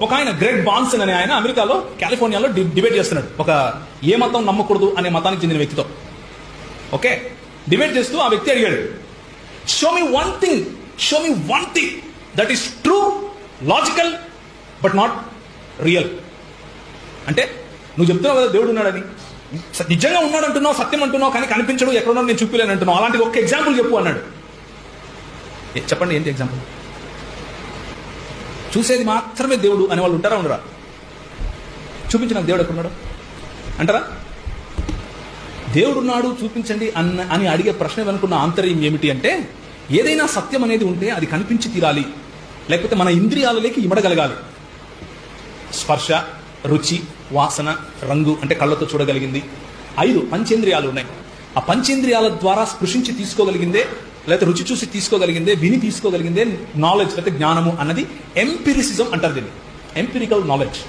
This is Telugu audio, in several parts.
ఒక ఆయన గ్రెగ్ బాన్సన్ అనే ఆయన అమెరికాలో కాలిఫోర్నియాలో డిబేట్ చేస్తున్నాడు ఒక ఏ మతం నమ్మకూడదు అనే మతానికి చెందిన వ్యక్తితో. ఓకే, డిబేట్ చేస్తూ ఆ వ్యక్తి అడిగాడు, show me one thing that is true, logical but not real. అంటే నువ్వు చెప్తున్నావు కదా దేవుడు ఉన్నాడని, నిజంగా ఉన్నాడు అంటున్నావు, సత్యం అంటున్నావు, కానీ కనిపించడు, ఎక్కడున్నాడు నేను చూపిలేను అంటున్నావు, అలాంటి ఒక్క ఎగ్జాంపుల్ చెప్పు అన్నాడు. చెప్పండి ఏంటి ఎగ్జాంపుల్? చూసేది మాత్రమే దేవుడు అనే వాళ్ళు ఉంటారా ఉండరా? చూపించి నాకు దేవుడు ఎక్కడున్నాడు అంటారా? దేవుడు ఉన్నాడు చూపించండి అని అడిగే ప్రశ్న వెనుకున్న ఆంతర్యం ఏమిటి అంటే, ఏదైనా సత్యం అనేది ఉంటే అది కనిపించి తీరాలి, లేకపోతే మన ఇంద్రియాలలోకి ఇమడగలగాలి. స్పర్శ, రుచి, వాసన, రంగు అంటే కళ్ళతో చూడగలిగింది. 5 పంచేంద్రియాలు ఉన్నాయి. ఆ పంచేంద్రియాల ద్వారా స్పృశించి తీసుకోగలిగిందే, లేకపోతే రుచి చూసి తీసుకోగలిగిందే, విని తీసుకోగలిగిందే నాలెడ్జ్, లేకపోతే జ్ఞానము అన్నది ఎంపిరిసిజం అంటారు దీన్ని, ఎంపిరికల్ నాలెడ్జ్.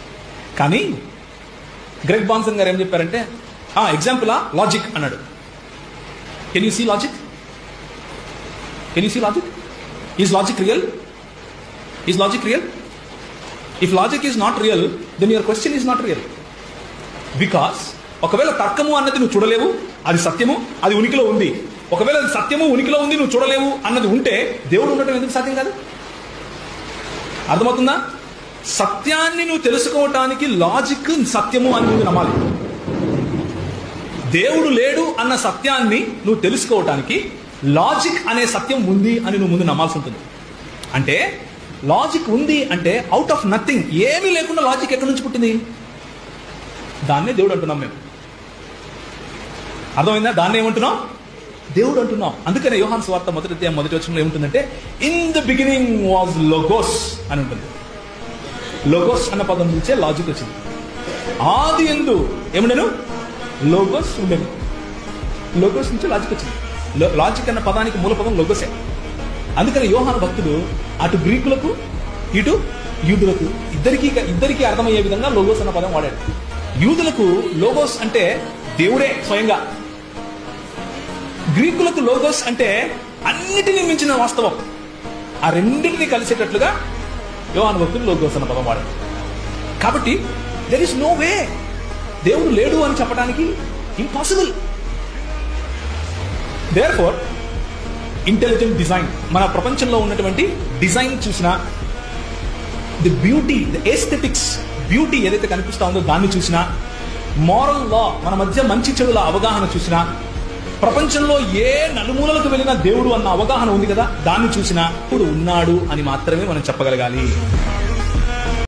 కానీ గ్రెగ్ బాన్సన్ గారు ఏం చెప్పారంటే, ఎగ్జాంపుల్ లాజిక్ అన్నాడు. Can you see logic? Is logic real? If logic is not real, then your question is not real. Because ఒకవేళ తర్కము అన్నది నువ్వు చూడలేవు, అది సత్యము, అది ఉనికిలో ఉంది. ఒకవేళ అది సత్యము ఉనికిలో ఉంది, నువ్వు చూడలేవు అన్నది ఉంటే దేవుడు ఉండటం ఎందుకు సాధ్యం కాదు? అర్థమవుతుందా? సత్యాన్ని నువ్వు తెలుసుకోవటానికి లాజిక్ సత్యము అని నువ్వు నమ్మాలి. దేవుడు లేడు అన్న సత్యాన్ని నువ్వు తెలుసుకోవటానికి లాజిక్ అనే సత్యం ఉంది అని నువ్వు ముందు నమ్మాల్సి ఉంటుంది. అంటే లాజిక్ ఉంది అంటే అవుట్ ఆఫ్ నథింగ్, ఏమీ లేకుండా లాజిక్ ఎక్కడి నుంచి పుట్టింది? దాన్నే దేవుడు అంటున్నాం మేము. అర్థమైందా? దాన్ని ఏమంటున్నాం? దేవుడు అంటున్నాం. అందుకనే యోహాను సువార్త మొదటి వచనంలో ఏముంటుందంటే, in the beginning was logos అని ఉంటుంది. లోగోస్ అన్న పదం నుంచే లాజిక్ వచ్చింది. ఆది యందు ఏముండెను? లోగోస్ ఉండేను. లోగోస్ నుంచి లాజిక్ వచ్చింది. లాజిక్ అన్న పదానికి మూల పదం లోగోసే. అందుకని యోహాను భక్తుడు అటు గ్రీకులకు ఇటు యూదులకు ఇద్దరికి అర్థమయ్యే విధంగా లోగోస్ అన్న పదం వాడాడు. యూదులకు లోగోస్ అంటే దేవుడే స్వయంగా, గ్రీకులకు లోగోస్ అంటే అన్నిటినీ మించిన వాస్తవం. ఆ రెండింటినీ కలిసేటట్లుగా యోహాను భక్తుడు లోగోస్ అన్న పదం వాడాడు. కాబట్టి దెర్ ఇస్ నో వే దేవుడు లేడు అని చెప్పడానికి ఇంపాసిబుల్. దేర్ఫోర్ ఇంటెలిజెంట్ డిజైన్, మన ప్రపంచంలో ఉన్నటువంటి డిజైన్ చూసినా, the beauty, the aesthetics, beauty ఏదైతే కనిపిస్తా ఉందో దాన్ని చూసినా, మారల్ లా, మన మధ్య మంచి చెడుల అవగాహన చూసినా, ప్రపంచంలో ఏ నలుమూలలకు వెళ్ళినా దేవుడు అన్న అవగాహన ఉంది కదా, దాన్ని చూసినా దేవుడు ఉన్నాడు అని మాత్రమే మనం చెప్పగలగాలి.